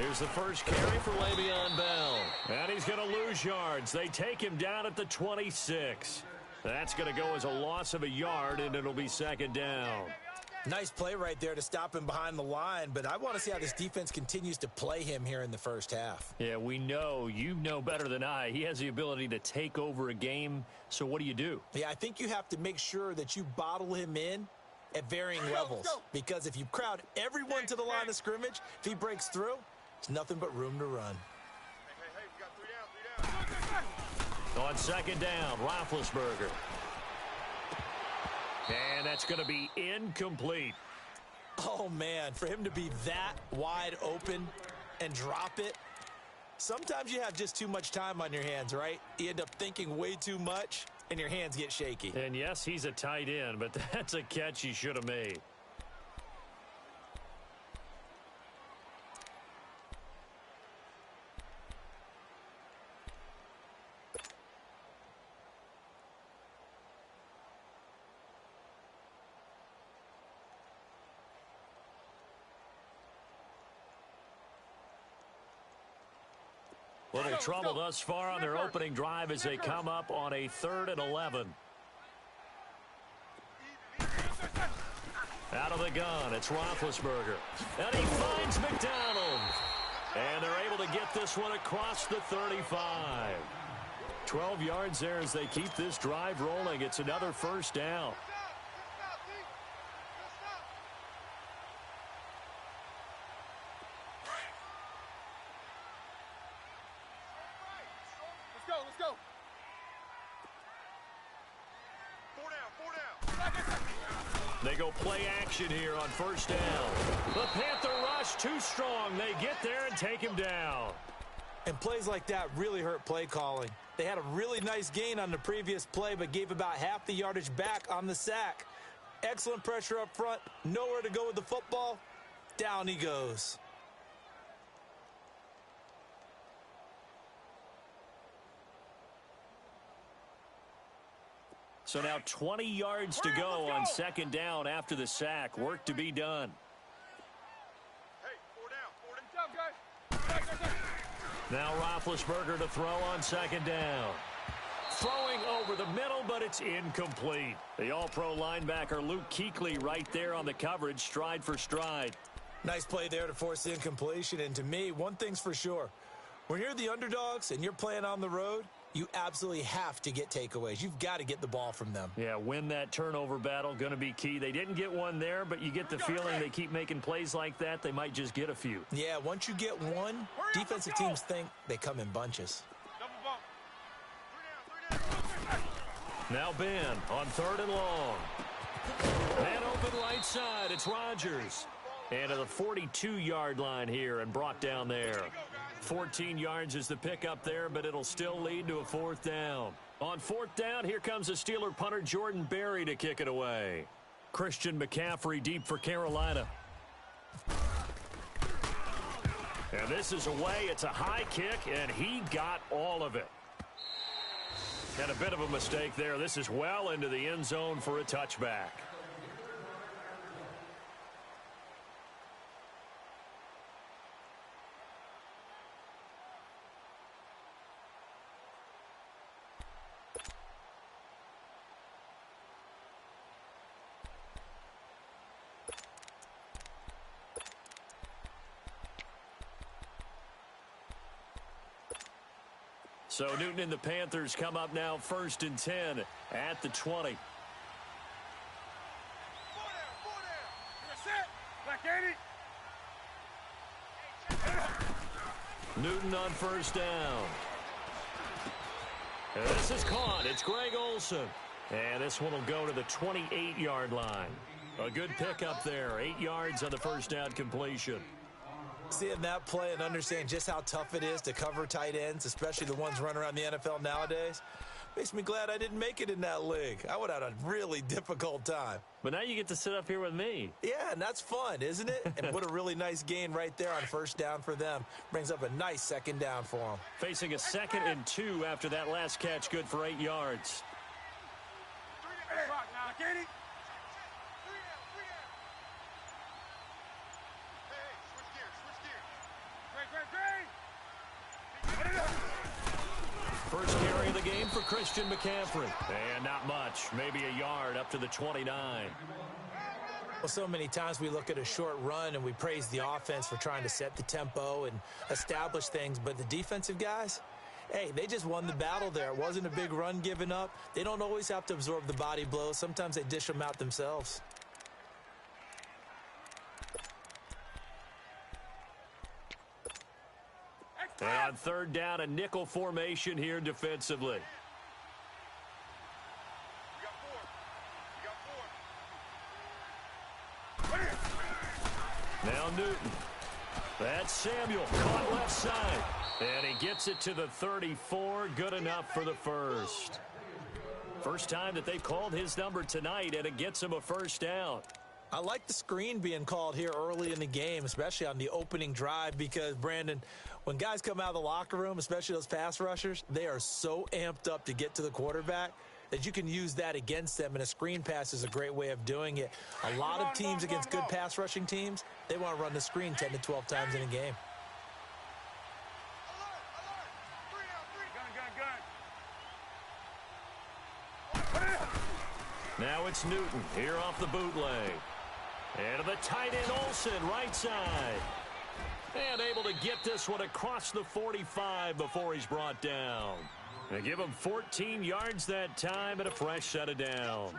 Here's the first carry for Le'Veon Bell. And he's going to lose yards. They take him down at the 26. That's going to go as a loss of a yard, and it'll be second down. Nice play right there to stop him behind the line, but I want to see how this defense continues to play him here in the first half. Yeah, we know. You know better than I. He has the ability to take over a game, so what do? Yeah, I think you have to make sure that you bottle him in at varying levels, because if you crowd everyone to the line of scrimmage, if he breaks through, it's nothing but room to run. Hey, we got 3 down. On second down, Roethlisberger. And that's going to be incomplete. Oh, man, for him to be that wide open and drop it, sometimes you have just too much time on your hands, right? You end up thinking way too much, and your hands get shaky. And, yes, he's a tight end, but that's a catch he should have made. Little trouble thus far on their opening drive as they come up on a 3rd and 11. Out of the gun, it's Roethlisberger. And he finds McDonald. And they're able to get this one across the 35. 12 yards there as they keep this drive rolling. It's another first down. Let's go. 4 down. They go play action here on first down. The Panther rush too strong. They get there and take him down. And plays like that really hurt play calling. They had a really nice gain on the previous play, but gave about half the yardage back on the sack. Excellent pressure up front. Nowhere to go with the football. Down he goes. So now 20 yards to go on second down after the sack. Work to be done. Hey, 4 down. Good job, guys. Now Roethlisberger to throw on second down. Throwing over the middle, but it's incomplete. The all-pro linebacker Luke Kuechly right there on the coverage, stride for stride. Nice play there to force the incompletion. And to me, one thing's for sure. When you're the underdogs and you're playing on the road, you absolutely have to get takeaways. You've got to get the ball from them. Yeah, win that turnover battle, going to be key. They didn't get one there, but you get the feeling they keep making plays like that, they might just get a few. Yeah, once you get one, defensive teams think they come in bunches. Now Ben on 3rd and long. Man open right side, it's Rodgers. And to the 42-yard line here and brought down there. 14 yards is the pickup there, but it'll still lead to a 4th down. On 4th down, here comes the Steeler punter Jordan Berry to kick it away. Christian McCaffrey deep for Carolina. And this is away. It's a high kick, and he got all of it. And a bit of a mistake there. This is well into the end zone for a touchback. So Newton and the Panthers come up now 1st and 10 at the 20. 4 down. Newton on 1st down. And this is caught. It's Greg Olsen. And this one will go to the 28-yard line. A good pickup there. 8 yards on the first down completion. Seeing that play and understand just how tough it is to cover tight ends, especially the ones running around the NFL nowadays, makes me glad I didn't make it in that league. I would have had a really difficult time. But now you get to sit up here with me. Yeah, and that's fun, isn't it? And what a really nice gain right there on 1st down for them. Brings up a nice 2nd down for them. Facing a 2nd and 2 after that last catch, good for 8 yards. First carry of the game for Christian McCaffrey. And not much, maybe a yard up to the 29. Well, so many times we look at a short run and we praise the offense for trying to set the tempo and establish things, but the defensive guys, hey, they just won the battle there. It wasn't a big run given up. They don't always have to absorb the body blows. Sometimes they dish them out themselves. And on third down, a nickel formation here defensively. Now Newton. That's Samuel, caught left side. And he gets it to the 34, good enough for the first. First time that they've called his number tonight, and it gets him a first down. I like the screen being called here early in the game, especially on the opening drive, because, Brandon, when guys come out of the locker room, especially those pass rushers, they are so amped up to get to the quarterback that you can use that against them, and a screen pass is a great way of doing it. A lot of teams against good pass rushing teams, they want to run the screen 10 to 12 times in a game. Now it's Newton here off the bootleg. And to the tight end Olsen, right side. And able to get this one across the 45 before he's brought down. They give him 14 yards that time and a fresh set of downs.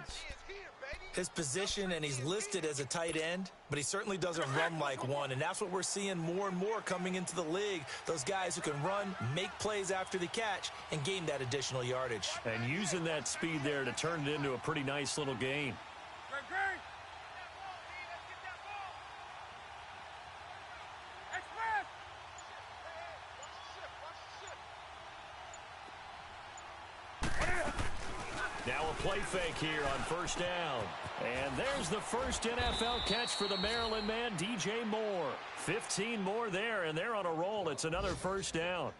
His position, and he's listed as a tight end, but he certainly doesn't run like one, and that's what we're seeing more and more coming into the league. Those guys who can run, make plays after the catch, and gain that additional yardage. And using that speed there to turn it into a pretty nice little gain. Now a play fake here on first down. And there's the first NFL catch for the Maryland man, DJ Moore. 15 more there, and they're on a roll. It's another first down.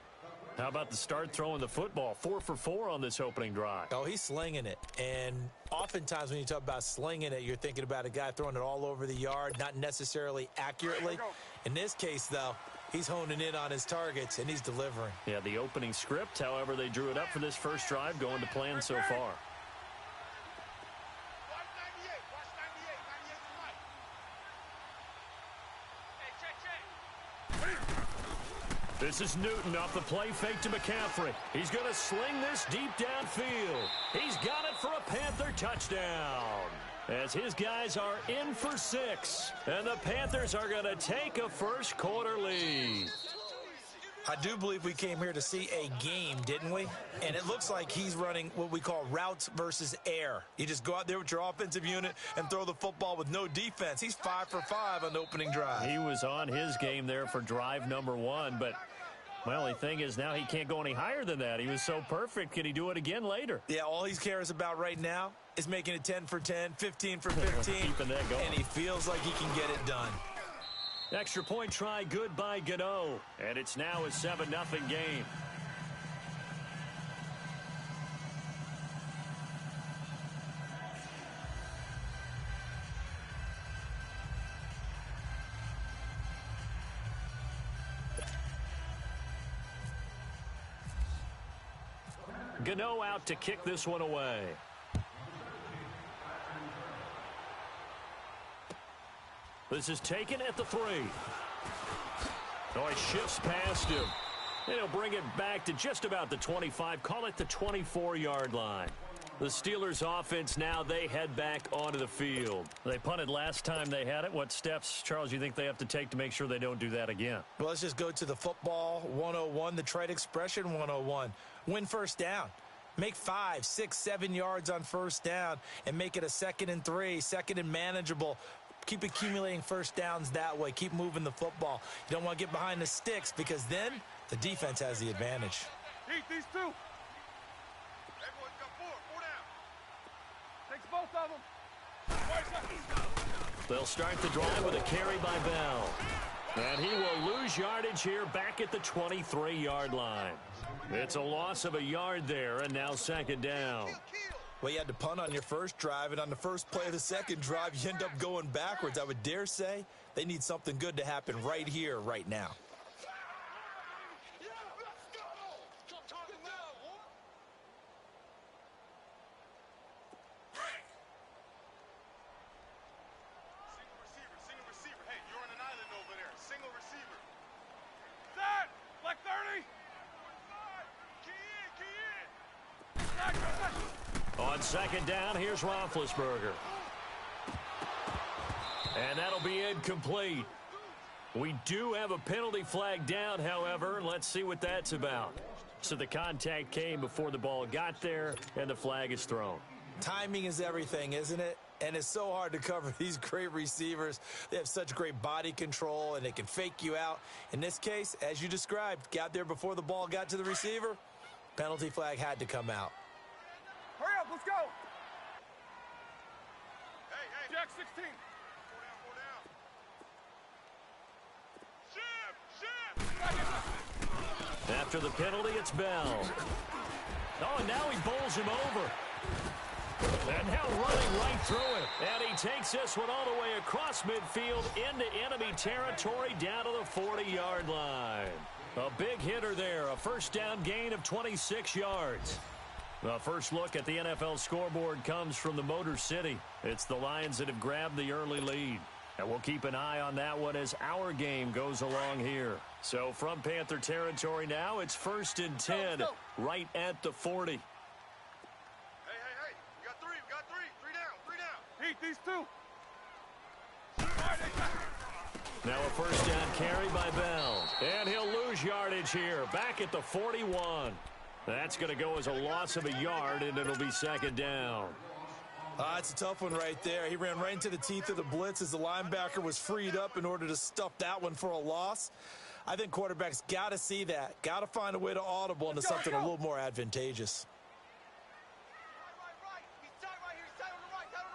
How about the start throwing the football? 4 for 4 on this opening drive. Oh, he's slinging it. And oftentimes when you talk about slinging it, you're thinking about a guy throwing it all over the yard, not necessarily accurately. In this case, though, he's honing in on his targets, and he's delivering. Yeah, the opening script, however, they drew it up for this first drive, going to plan so far. This is Newton off the play fake to McCaffrey. He's going to sling this deep downfield. He's got it for a Panther touchdown. As his guys are in for 6. And the Panthers are going to take a first quarter lead. I do believe we came here to see a game, didn't we? And it looks like he's running what we call routes versus air. You just go out there with your offensive unit and throw the football with no defense. He's 5 for 5 on the opening drive. He was on his game there for drive number 1, but well, the thing is now he can't go any higher than that. He was so perfect. Can he do it again later? Yeah, all he cares about right now is making it 10 for 10, 15 for 15. Keeping that going. And he feels like he can get it done. Extra point try, good by Gano. And it's now a 7-0 game. Gano out to kick this one away. This is taken at the 3. Oh, he shifts past him. And he'll bring it back to just about the 25. Call it the 24-yard line. The Steelers offense now, they head back onto the field. They punted last time they had it. What steps, Charles, you think they have to take to make sure they don't do that again? Well, let's just go to the football 101, the trite expression 101. Win first down. Make 5, 6, 7 yards on first down and make it a 2nd and 3, 2nd and manageable. Keep accumulating first downs that way. Keep moving the football. You don't want to get behind the sticks because then the defense has the advantage. Eat these 2. Everyone's got 4 down. Takes both of them. They'll start the drive with a carry by Bell. And he will lose yardage here back at the 23-yard line. It's a loss of a yard there, and now 2nd down. Well, you had to punt on your first drive, and on the first play of the second drive, you end up going backwards. I would dare say they need something good to happen right here, right now. On second down, here's Roethlisberger. And that'll be incomplete. We do have a penalty flag down, however. Let's see what that's about. So the contact came before the ball got there, and the flag is thrown. Timing is everything, isn't it? And it's so hard to cover these great receivers. They have such great body control, and they can fake you out. In this case, as you described, got there before the ball got to the receiver. Penalty flag had to come out. Hurry up, let's go. Hey, Jack 16. Four down. Ship. After the penalty, it's Bell. Oh, and now he bowls him over. And now running right through it. And he takes this one all the way across midfield into enemy territory down to the 40-yard line. A big hitter there. A first down gain of 26 yards. The first look at the NFL scoreboard comes from the Motor City. It's the Lions that have grabbed the early lead. And we'll keep an eye on that one as our game goes along here. So from Panther territory now, it's 1st and 10 right at the 40. Hey, we got three. Three down. Heat these two. Now a first down carry by Bell. And he'll lose yardage here. Back at the 41. That's going to go as a loss of a yard, and it'll be second down. It's a tough one right there. He ran right into the teeth of the blitz as the linebacker was freed up in order to stuff that one for a loss. I think quarterbacks got to see that. Got to find a way to audible into something a little more advantageous. Right. He's tight right here. He's tight on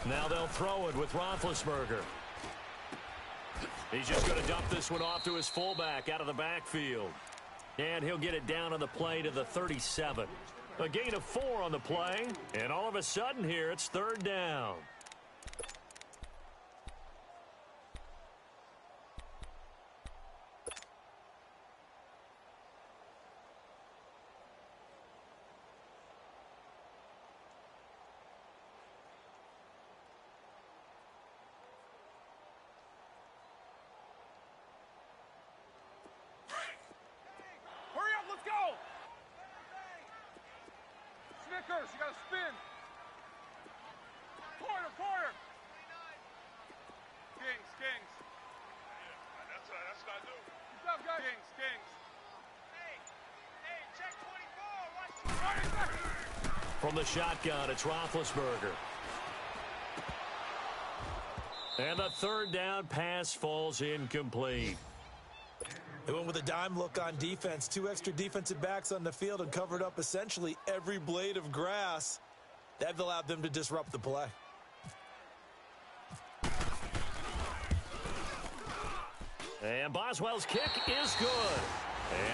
the right. Now they'll throw it with Roethlisberger. He's just going to dump this one off to his fullback out of the backfield. And he'll get it down on the play to the 37. A gain of 4 on the play. And all of a sudden here, it's third down. Snickers, you got to spin. Corner. Kings. That's what I do. Good job, guys. Kings. Hey, check 24. Watch. From the shotgun, it's Roethlisberger. And the third down pass falls incomplete. They went with a dime look on defense. 2 extra defensive backs on the field and covered up essentially every blade of grass. That allowed them to disrupt the play. And Boswell's kick is good.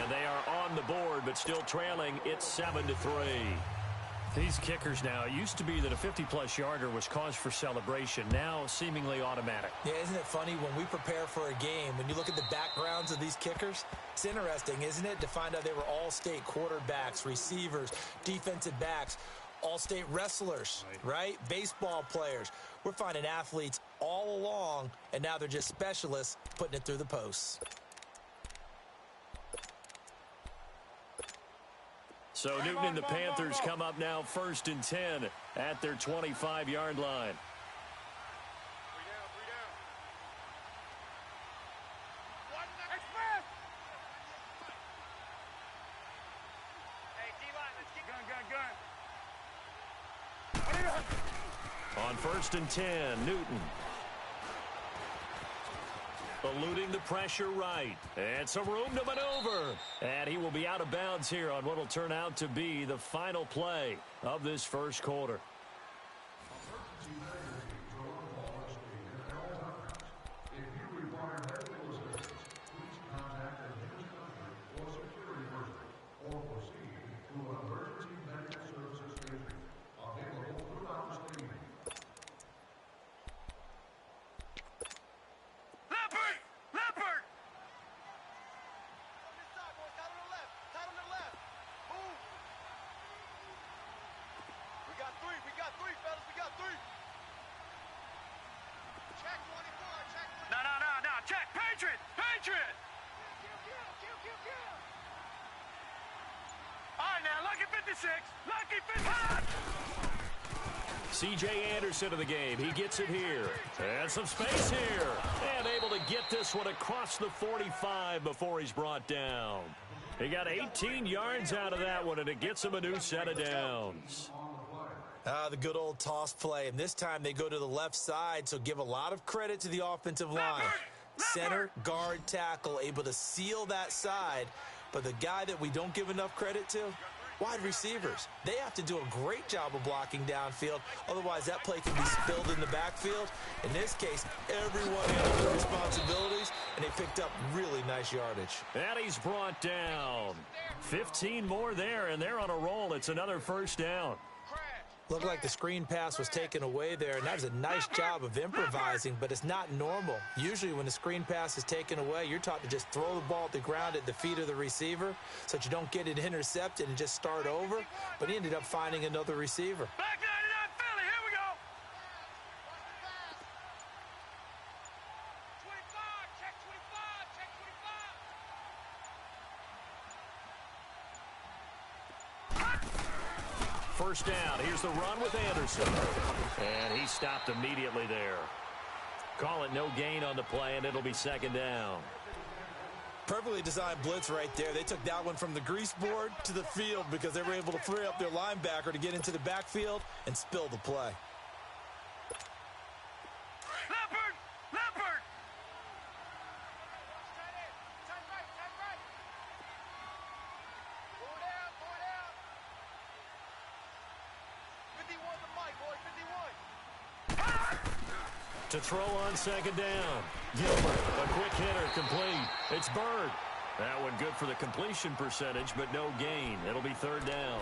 And they are on the board, but still trailing. It's 7-3. These kickers now, it used to be that a 50-plus yarder was cause for celebration. Now, seemingly automatic. Yeah, isn't it funny when we prepare for a game, when you look at the backgrounds of these kickers, it's interesting, isn't it, to find out they were all-state quarterbacks, receivers, defensive backs, all-state wrestlers, right? Baseball players. We're finding athletes all along, and now they're just specialists putting it through the posts. So Newton and the Panthers come up now 1st and 10 at their 25-yard line. 3 down. One express. Hey, D-line, let's keep gun. On 1st and 10, Newton. Eluding the pressure right. And some room to maneuver. And he will be out of bounds here on what will turn out to be the final play of this first quarter. We got 3. Lucky 50. C.J. Anderson of the game. He gets it here. And some space here. And able to get this one across the 45 before he's brought down. He got 18 yards out of that one, and it gets him a new set of downs. The good old toss play, and this time they go to the left side, so give a lot of credit to the offensive line. Center, guard, tackle, able to seal that side, but the guy that we don't give enough credit to, wide receivers. They have to do a great job of blocking downfield, otherwise that play can be spilled in the backfield. In this case, everyone handled their responsibilities, and they picked up really nice yardage. And he's brought down. 15 more there, and they're on a roll. It's another first down. Looked like the screen pass was taken away there, and that was a nice job of improvising, but it's not normal. Usually when the screen pass is taken away, you're taught to just throw the ball at the ground at the feet of the receiver so that you don't get it intercepted and just start over, but he ended up finding another receiver. Back 99 Philly, here we go. 25, check 25, check 25. First down. Here's the run with Anderson. And he stopped immediately there. Call it no gain on the play, and it'll be second down. Perfectly designed blitz right there. They took that one from the grease board to the field because they were able to free up their linebacker to get into the backfield and spill the play. Leopard! Leopard! To throw on second down. Gilbert, a quick hitter, complete. It's Bird. That one good for the completion percentage, but no gain. It'll be third down.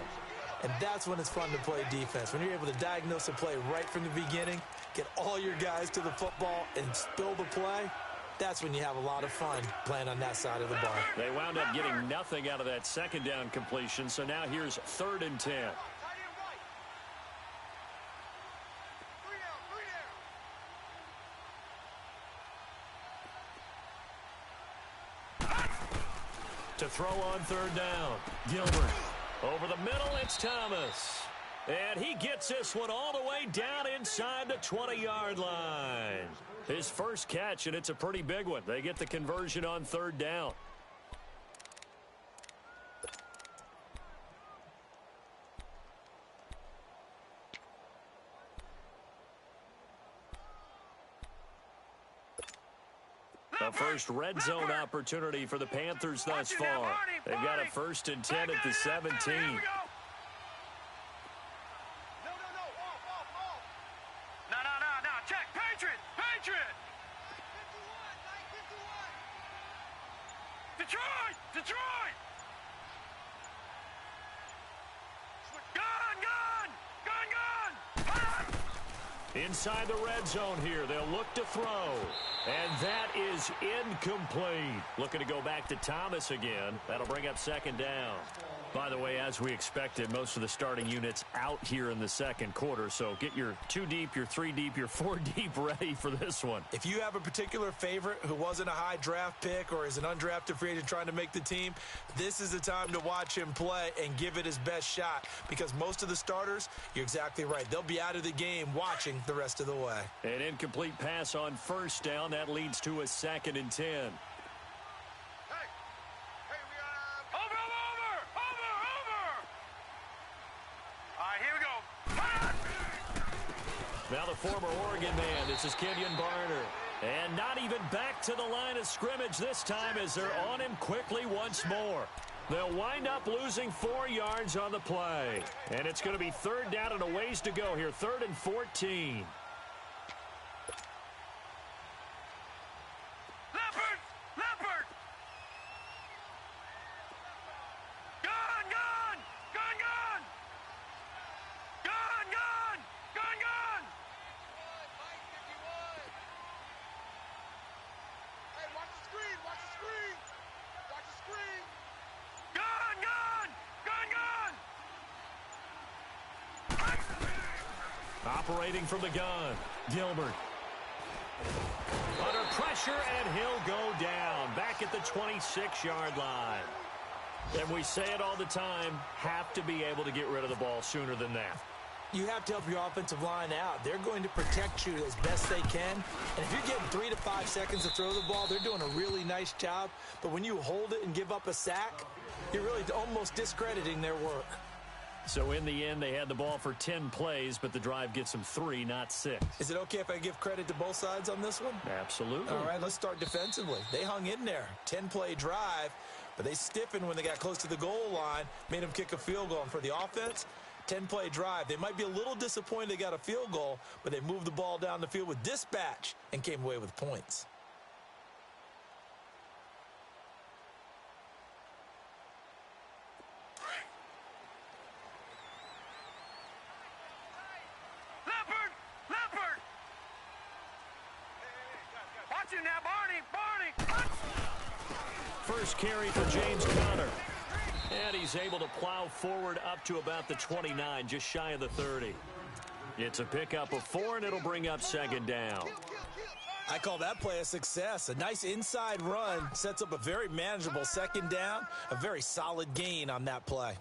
And that's when it's fun to play defense. When you're able to diagnose a play right from the beginning, get all your guys to the football, and spill the play, that's when you have a lot of fun playing on that side of the ball. They wound up getting nothing out of that second down completion, so now here's 3rd and 10. To throw on third down, Gilbert. Over the middle, it's Thomas. And he gets this one all the way down inside the 20-yard line. His first catch, and it's a pretty big one. They get the conversion on third down. The first red zone opportunity for the Panthers thus far. They've got a 1st and 10 at the 17. No, check, Patriot! Detroit! Gun! Inside the red zone here, they'll look to throw. And that is incomplete. Looking to go back to Thomas again. That'll bring up second down. By the way, as we expected, most of the starting units out here in the second quarter. So get your 2 deep, your 3 deep, your 4 deep ready for this one. If you have a particular favorite who wasn't a high draft pick or is an undrafted free agent trying to make the team, this is the time to watch him play and give it his best shot, because most of the starters, you're exactly right, they'll be out of the game watching the rest of the way. An incomplete pass on first down. That leads to a 2nd and 10. Now the former Oregon man, this is Kenyon Barner. And not even back to the line of scrimmage this time as they're on him quickly once more. They'll wind up losing 4 yards on the play. And it's going to be third down and a ways to go here, 3rd and 14. Leopard! Gun! Operating from the gun, Gilbert. Under pressure, and he'll go down. Back at the 26-yard line. And we say it all the time, have to be able to get rid of the ball sooner than that. You have to help your offensive line out. They're going to protect you as best they can. And if you're getting 3 to 5 seconds to throw the ball, they're doing a really nice job. But when you hold it and give up a sack, you're really almost discrediting their work. So in the end, they had the ball for 10 plays, but the drive gets them 3, not 6. Is it okay if I give credit to both sides on this one? Absolutely. All right, let's start defensively. They hung in there. 10-play drive, but they stiffened when they got close to the goal line, made them kick a field goal. And for the offense, 10-play drive. They might be a little disappointed they got a field goal, but they moved the ball down the field with dispatch and came away with points. First carry for James Conner. And he's able to plow forward up to about the 29, just shy of the 30. It's a pickup of 4, and it'll bring up second down. I call that play a success. A nice inside run sets up a very manageable second down, a very solid gain on that play.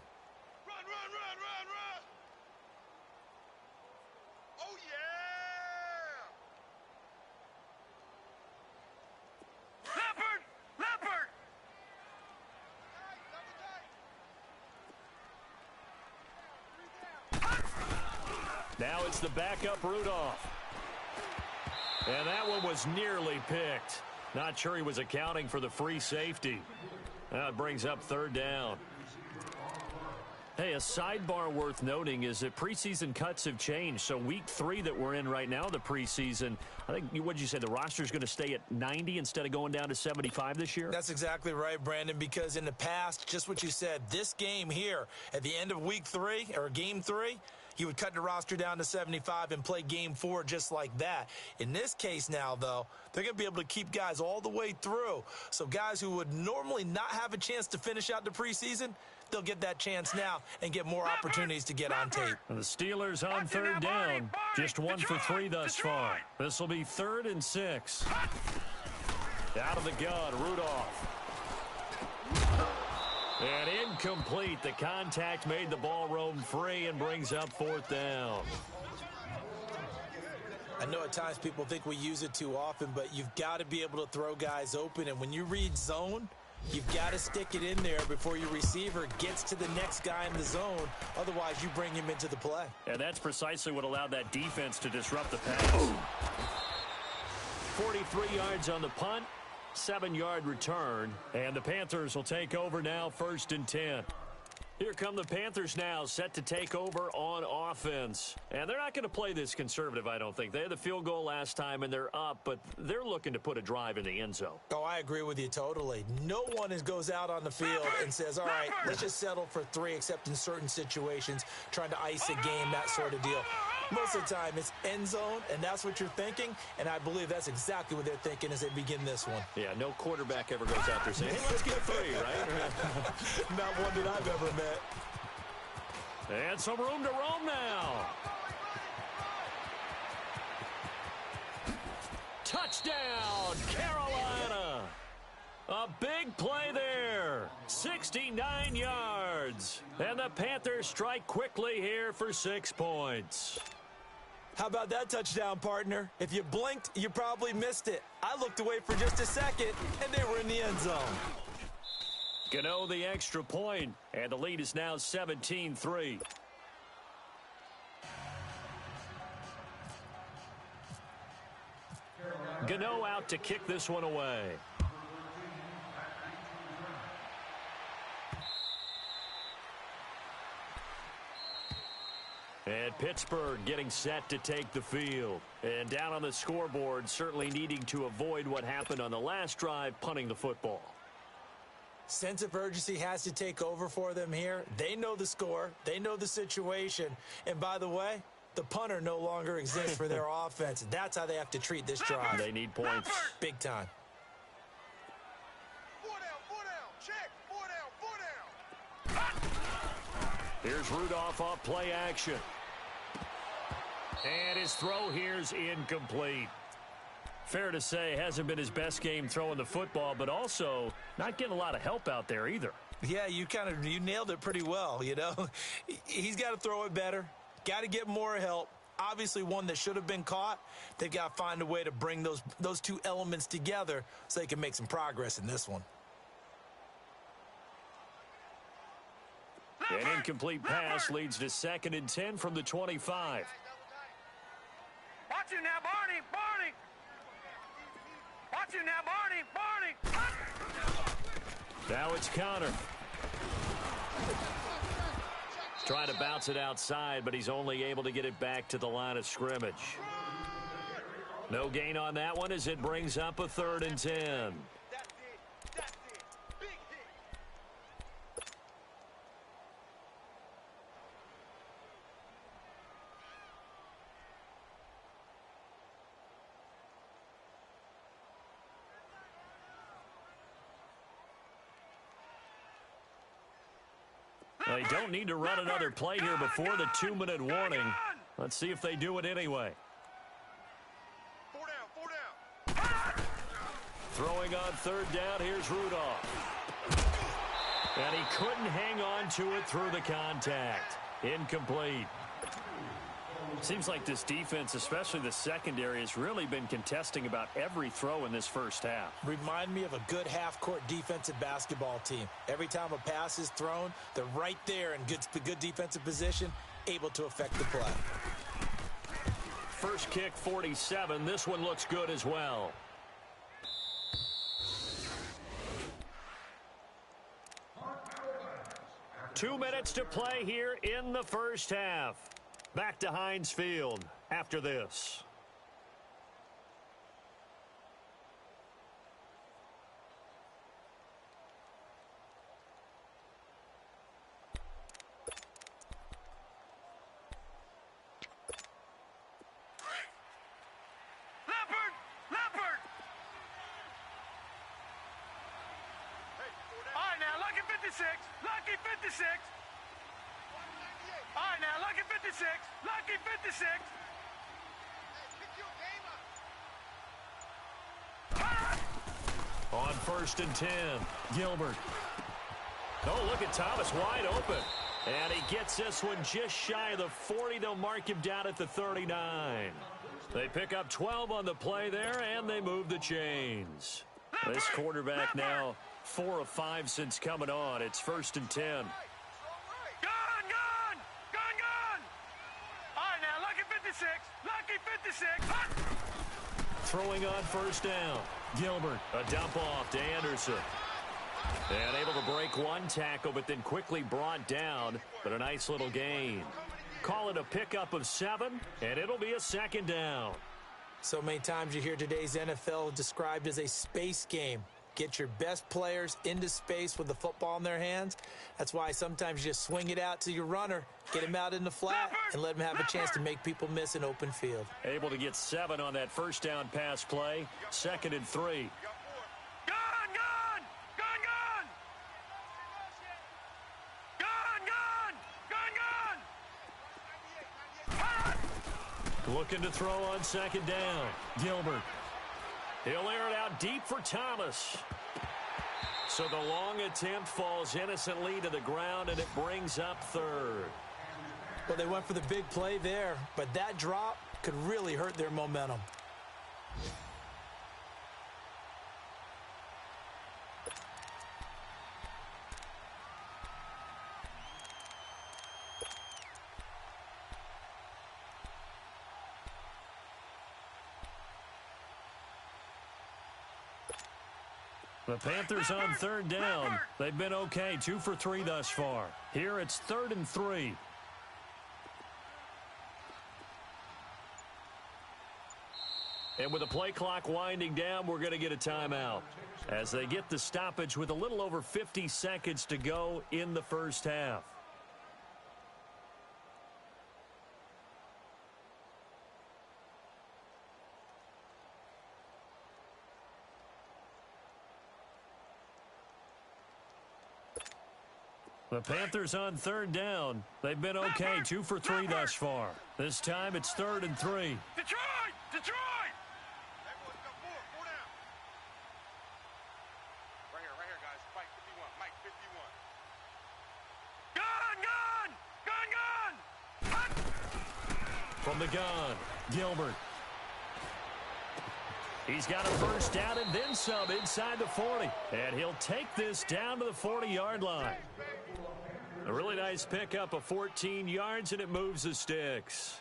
Now it's the backup Rudolph. And that one was nearly picked. Not sure he was accounting for the free safety. That brings up third down. Hey, a sidebar worth noting is that preseason cuts have changed. So week 3 that we're in right now, the preseason, I think, what did you say, the roster's going to stay at 90 instead of going down to 75 this year? That's exactly right, Brandon, because in the past, just what you said, this game here, at the end of week 3, or game 3, he would cut the roster down to 75 and play game 4 just like that. In this case now, though, they're going to be able to keep guys all the way through. So guys who would normally not have a chance to finish out the preseason, they'll get that chance now and get more opportunities to get on tape. The Steelers on third down. Just 1 for 3 thus far. This will be 3rd and 6. Out of the gun, Rudolph. And incomplete. The contact made the ball roam free and brings up 4th down. I know at times people think we use it too often, but you've got to be able to throw guys open. And when you read zone, you've got to stick it in there before your receiver gets to the next guy in the zone. Otherwise, you bring him into the play. And that's precisely what allowed that defense to disrupt the pass. 43 yards on the punt. 7-yard return, and the Panthers will take over now, 1st and 10. Here come the Panthers now, set to take over on offense. And they're not going to play this conservative, I don't think. They had the field goal last time, and they're up, but they're looking to put a drive in the end zone. Oh, I agree with you totally. No one goes out on the field and says, all right, let's just settle for 3, except in certain situations, trying to ice a game, that sort of deal. Most of the time, it's end zone, and that's what you're thinking, and I believe that's exactly what they're thinking as they begin this one. Yeah, no quarterback ever goes out there saying, hey, let's get 3, right? Not one that I've ever met. And some room to roam now. Touchdown, Carolina. A big play there. 69 yards. And the Panthers strike quickly here for 6 points. How about that touchdown, partner? If you blinked, you probably missed it. I looked away for just a second, and they were in the end zone. Gano the extra point, and the lead is now 17-3. Gano out to kick this one away. And Pittsburgh getting set to take the field. And down on the scoreboard, certainly needing to avoid what happened on the last drive, punting the football. Sense of urgency has to take over for them here. They know the score. They know the situation. And by the way, the punter no longer exists for their offense. That's how they have to treat this drive. They need points. Big time. Here's Rudolph off play action. And his throw here's incomplete. Fair to say, hasn't been his best game throwing the football, but also not getting a lot of help out there either. Yeah, you nailed it pretty well, you know. He's got to throw it better, got to get more help. Obviously one that should have been caught. They've got to find a way to bring those two elements together so they can make some progress in this one. An incomplete pass leads to 2nd and 10 from the 25. Watch you now, Barney! Barney! Watch you now, Barney! Barney! Now it's Connor. Trying to bounce it outside, but he's only able to get it back to the line of scrimmage. No gain on that one as it brings up a 3rd and 10. They don't need to run another play here before the 2-minute warning. Let's see if they do it anyway. 4 down. Throwing on 3rd down, here's Rudolph. And he couldn't hang on to it through the contact. Incomplete. Seems like this defense, especially the secondary, has really been contesting about every throw in this first half. Remind me of a good half-court defensive basketball team. Every time a pass is thrown, they're right there in good defensive position, able to affect the play. First kick, 47. This one looks good as well. Two minutes to play here in the first half. Back to Heinz Field after this. Leopard! All right, now, Lucky 56. Lucky 56. All right, now, Lucky 56. Lucky 56. On 1st and 10, Gilbert. Oh, look at Thomas wide open. And he gets this one just shy of the 40. They'll mark him down at the 39. They pick up 12 on the play there, and they move the chains. This quarterback now 4 of 5 since coming on. It's 1st and 10. Gun! All right, now, Lucky 56. Lucky 56. Throwing on 1st down. Gilbert, a dump off to Anderson. And able to break one tackle, but then quickly brought down. But a nice little gain. Call it a pickup of 7, and it'll be a 2nd down. So many times you hear today's NFL described as a space game. Get your best players into space with the football in their hands. That's why sometimes you just swing it out to your runner, get him out in the flat, and let him have a chance to make people miss an open field. Able to get 7 on that 1st down pass play. 2nd and 3. Gun! Looking to throw on 2nd down. Gilbert. He'll air it out deep for Thomas. So the long attempt falls innocently to the ground, and it brings up 3rd. Well, they went for the big play there, but that drop could really hurt their momentum. The Panthers on 3rd down. They've been okay, 2 for 3 thus far. Here it's 3rd and 3. And with the play clock winding down, we're going to get a timeout as they get the stoppage with a little over 50 seconds to go in the first half. The Panthers on 3rd down. They've been okay, 2 for 3 thus far. This time it's 3rd and 3. Detroit! From the gun, Gilbert. He's got a first down and then some inside the 40. And he'll take this down to the 40-yard line. A really nice pickup of 14 yards, and it moves the sticks.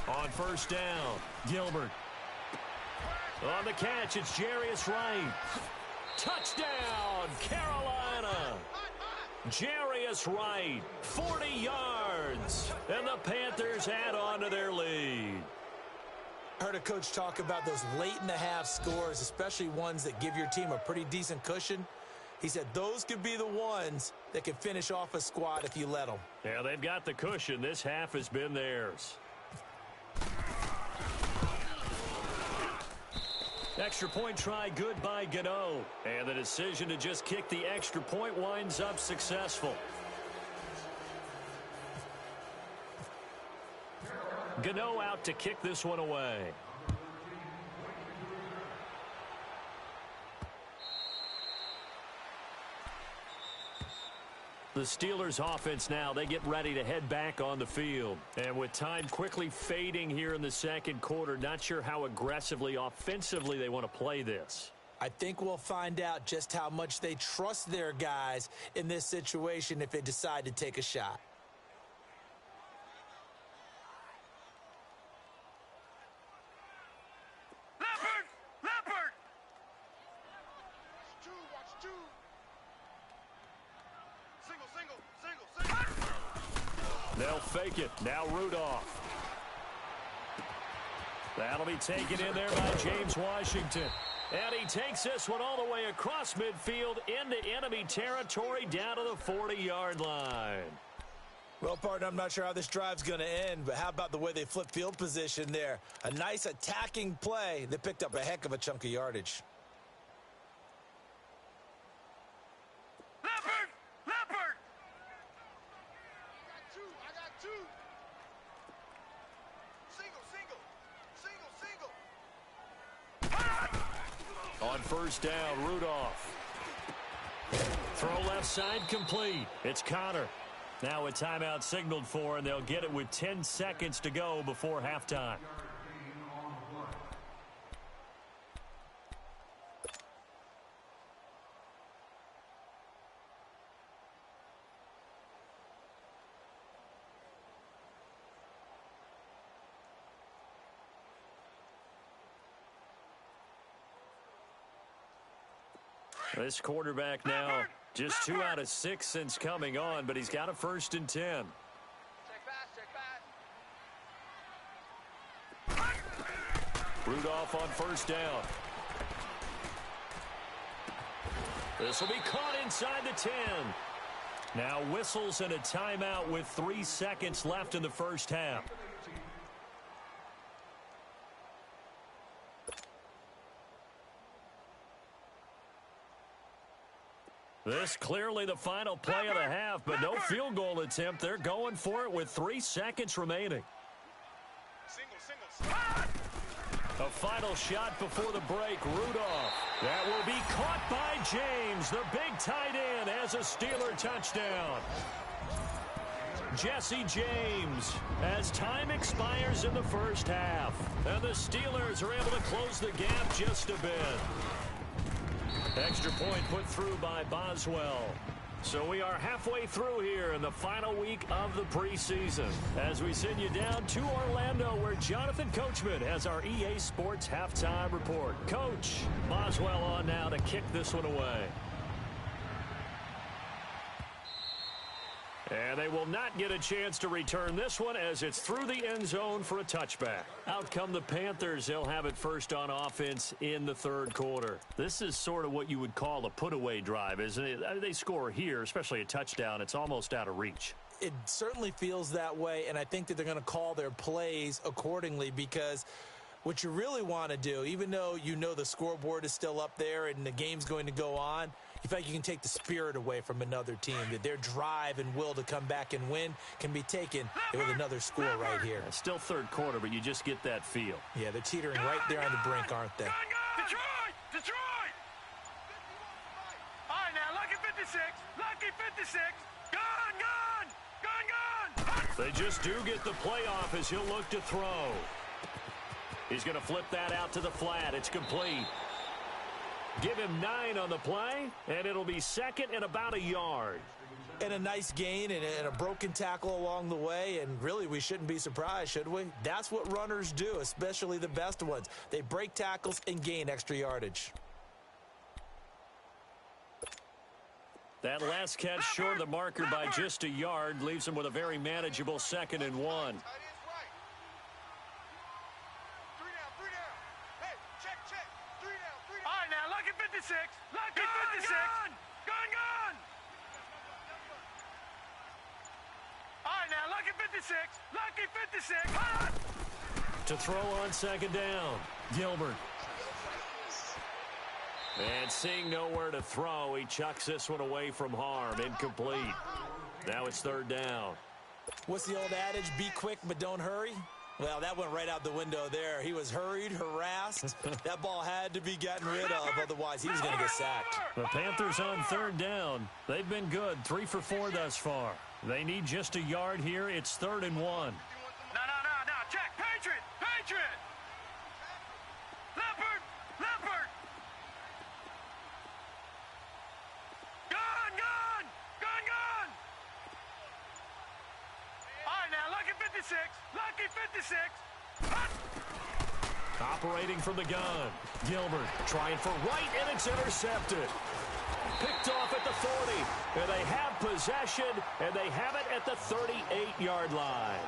On first down, Gilbert. On the catch, it's Jarius Wright. Touchdown, Carolina. Jarius Wright, 40 yards. And the Panthers add on to their lead. I heard a coach talk about those late-in-the-half scores, especially ones that give your team a pretty decent cushion. He said those could be the ones that can finish off a squad if you let them. Yeah, they've got the cushion. This half has been theirs. Extra point try good by Gano. And the decision to just kick the extra point winds up successful. Gano out to kick this one away. The Steelers offense now, they get ready to head back on the field. And with time quickly fading here in the second quarter, not sure how aggressively, offensively they want to play this. I think we'll find out just how much they trust their guys in this situation if they decide to take a shot. They'll fake it. Now Rudolph. That'll be taken in there by James Washington. And he takes this one all the way across midfield into enemy territory down to the 40-yard line. Well, partner, I'm not sure how this drive's going to end, but how about the way they flip field position there? A nice attacking play. They picked up a heck of a chunk of yardage. On first down, Rudolph. Throw left side complete. It's Connor. Now a timeout signaled for, and they'll get it with 10 seconds to go before halftime. This quarterback now just 2 out of 6 since coming on, but he's got a 1st and 10. Rudolph on first down. This will be caught inside the 10. Now whistles and a timeout with 3 seconds left in the first half. This clearly the final play of the half, but no field goal attempt. They're going for it with 3 seconds remaining. A final shot before the break. Rudolph. That will be caught by James. The big tight end has a Steeler touchdown. Jesse James, as time expires in the first half. And the Steelers are able to close the gap just a bit. Extra point put through by Boswell. So we are halfway through here in the final week of the preseason as we send you down to Orlando where Jonathan Coachman has our EA Sports halftime report. Coach, Boswell on now to kick this one away. And they will not get a chance to return this one as it's through the end zone for a touchback. Out come the Panthers. They'll have it first on offense in the third quarter. This is sort of what you would call a put-away drive, isn't it? They score here, especially a touchdown. It's almost out of reach. It certainly feels that way, and I think that they're going to call their plays accordingly because What you really want to do, even though you know the scoreboard is still up there and the game's going to go on, you feel like you can take the spirit away from another team, that their drive and will to come back and win can be taken with another score right here. It's still third quarter, but you just get that feel. Yeah, they're teetering right there on the brink, aren't they? Detroit! Detroit! All right, now, lucky 56. Lucky 56. Gone, gone! Gone, gone! They just do get the playoff as he'll look to throw. He's going to flip that out to the flat. It's complete. Give him 9 on the play, and it'll be second and about a yard. And a nice gain and a broken tackle along the way, and really we shouldn't be surprised, should we? That's what runners do, especially the best ones. They break tackles and gain extra yardage. That last catch short of the marker by just a yard leaves him with a very manageable 2nd and 1. Lucky 56. Gone, gone. All right, now, lucky 56. Lucky 56. Hot. To throw on 2nd down, Gilbert. And seeing nowhere to throw, he chucks this one away from harm. Incomplete. Now it's 3rd down. What's the old adage? Be quick, but don't hurry. Well, that went right out the window there. He was hurried, harassed. That ball had to be gotten rid of, otherwise he was going to get sacked. The Panthers on 3rd down. They've been good, 3 for 4 thus far. They need just a yard here. It's 3rd and 1. No. Check. Patriot. Patriot. Leopard. Leopard. Gone, gone. Gone, gone. All right, now, lucky 56. Lucky 56. Hot. Operating from the gun. Gilbert trying for right, and it's intercepted. Picked off at the 40. And they have possession, and they have it at the 38-yard line.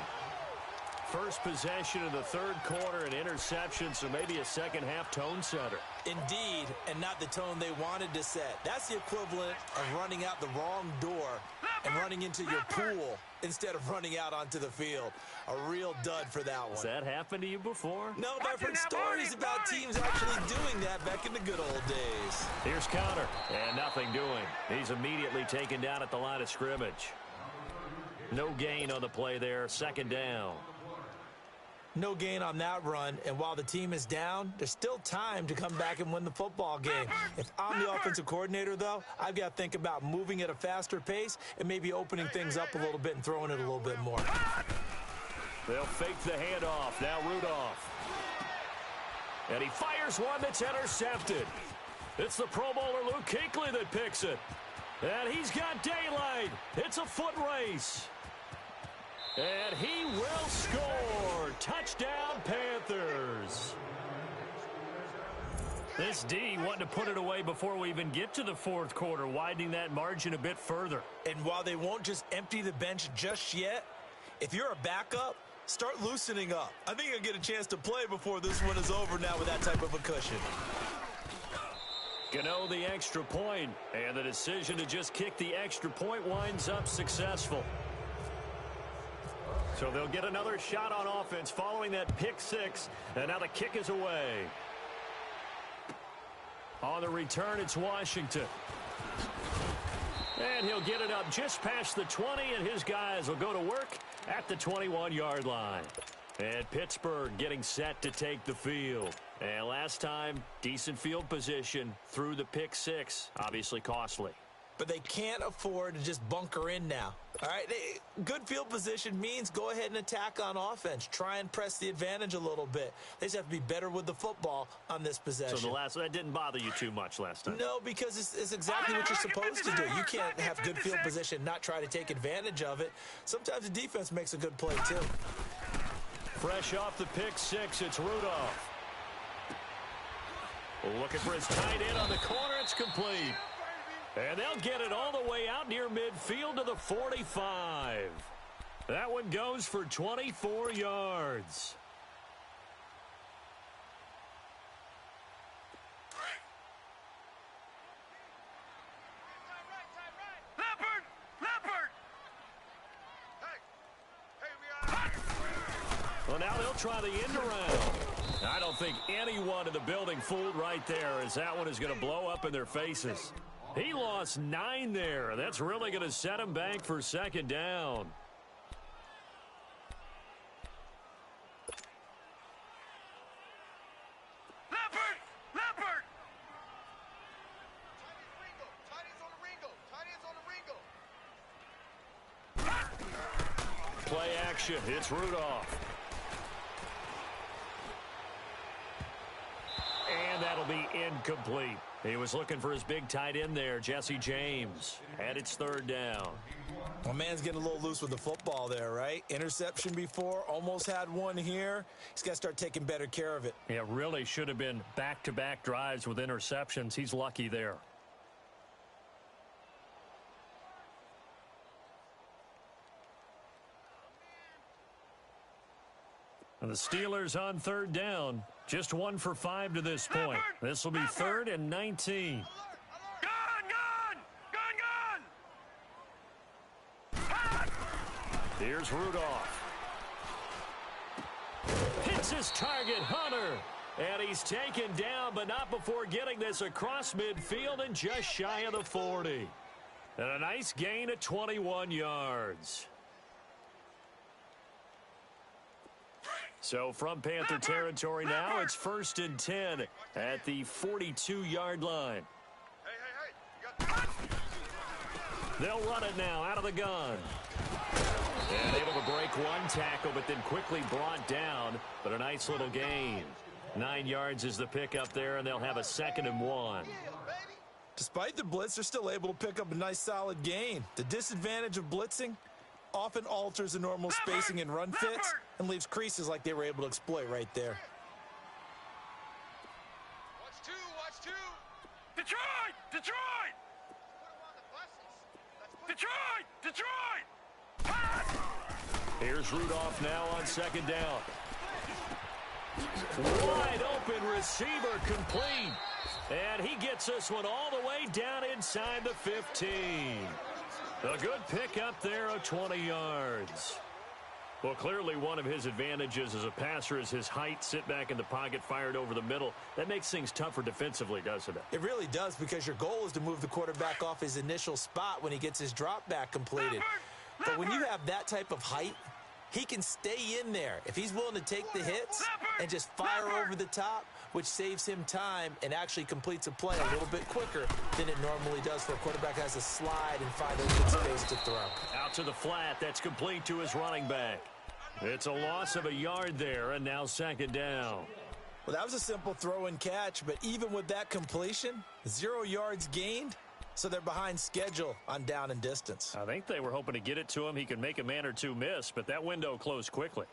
First possession of the 3rd quarter, an interception, so maybe a second-half tone setter. Indeed, and not the tone they wanted to set. That's the equivalent of running out the wrong door and running into your pool instead of running out onto the field. A real dud for that one. Has that happened to you before? No, but I've heard stories about teams actually doing that back in the good old days. Here's counter, and nothing doing. He's immediately taken down at the line of scrimmage. No gain on the play there, 2nd down. No gain on that run, and while the team is down, there's still time to come back and win the football game. If I'm the offensive coordinator, though, I've got to think about moving at a faster pace and maybe opening things up a little bit and throwing it a little bit more. They'll fake the handoff. Now Rudolph. And he fires one that's intercepted. It's the Pro Bowler Luke Kuechly that picks it. And he's got daylight. It's a foot race. And he will score. Touchdown, Panthers. This D wanting to put it away before we even get to the 4th quarter, widening that margin a bit further. And while they won't just empty the bench just yet, if you're a backup, start loosening up. I think you'll get a chance to play before this one is over now with that type of a cushion. Gano the extra point, and the decision to just kick the extra point winds up successful. So they'll get another shot on offense following that pick 6, and now the kick is away. On the return, it's Washington. And he'll get it up just past the 20, and his guys will go to work at the 21-yard line. And Pittsburgh getting set to take the field. And last time, decent field position through the pick 6, obviously costly. But they can't afford to just bunker in now. All right, good field position means go ahead and attack on offense. Try and press the advantage a little bit. They just have to be better with the football on this possession. So that didn't bother you too much last time? No, because it's exactly what you're supposed to do. You can't have good field position, not try to take advantage of it. Sometimes the defense makes a good play, too. Fresh off the pick 6, it's Rudolph. Looking for his tight end on the corner. It's complete. And they'll get it all the way out near midfield to the 45. That one goes for 24 yards. now they'll try the end around. I don't think anyone in the building fooled right there, as that one is going to blow up in their faces. He lost 9 there. That's really going to set him back for second down. Play action. It's Rudolph. And that'll be incomplete. He was looking for his big tight end there, Jesse James. And it's third down. Well, man's getting a little loose with the football there, right? Interception before, almost had one here. He's got to start taking better care of it. Yeah, really should have been back-to-back drives with interceptions. He's lucky there. And the Steelers on third down. Just 1 for 5 to this point. This will be 3rd and 19. Here's Rudolph. Hits his target, Hunter. And he's taken down, but not before getting this across midfield and just shy of the 40. And a nice gain of 21 yards. So from Panther territory now, it's 1st and 10 at the 42-yard line. They'll run it now out of the gun. And able to break one tackle, but then quickly brought down. But a nice little gain. 9 yards is the pickup there, and they'll have a 2nd and 1. Despite the blitz, they're still able to pick up a nice solid gain. The disadvantage of blitzing often alters the normal spacing and run fits and leaves creases like they were able to exploit right there. Watch two. Detroit! Pass! Here's Rudolph now on 2nd down. Wide open receiver complete. And he gets this one all the way down inside the 15. A good pickup there of 20 yards. Well, clearly one of his advantages as a passer is his height. Sit back in the pocket, fired over the middle. That makes things tougher defensively, doesn't it? It really does, because your goal is to move the quarterback off his initial spot when he gets his drop back completed. But when you have that type of height, he can stay in there if he's willing to take the hits and just fire over the top, which saves him time and actually completes a play a little bit quicker than it normally does for a quarterback who has to slide and find open space to throw. Out to the flat. That's complete to his running back. It's a loss of a yard there, and now 2nd down. Well, that was a simple throw and catch, but even with that completion, 0 yards gained, so they're behind schedule on down and distance. I think they were hoping to get it to him. He could make a man or two miss, but that window closed quickly.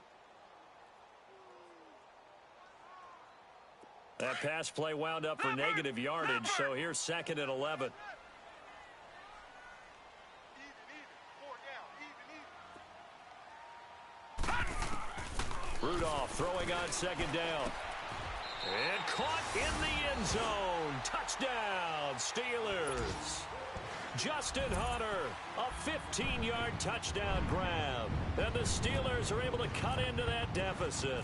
That pass play wound up for negative yardage, so here's 2nd and 11. Rudolph throwing on 2nd down. And caught in the end zone. Touchdown, Steelers. Justin Hunter, a 15-yard touchdown grab. And the Steelers are able to cut into that deficit.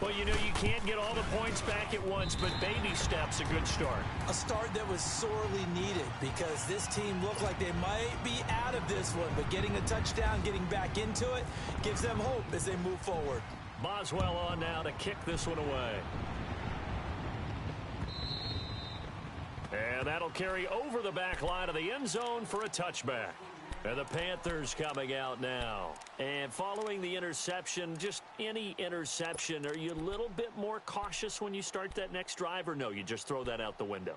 Well, you know, you can't get all the points back at once, but baby steps, a good start. A start that was sorely needed, because this team looked like they might be out of this one, but getting a touchdown, getting back into it, gives them hope as they move forward. Boswell on now to kick this one away. And that'll carry over the back line of the end zone for a touchback. And the Panthers coming out now. And following the interception, just any interception, are you a little bit more cautious when you start that next drive, or no, you just throw that out the window?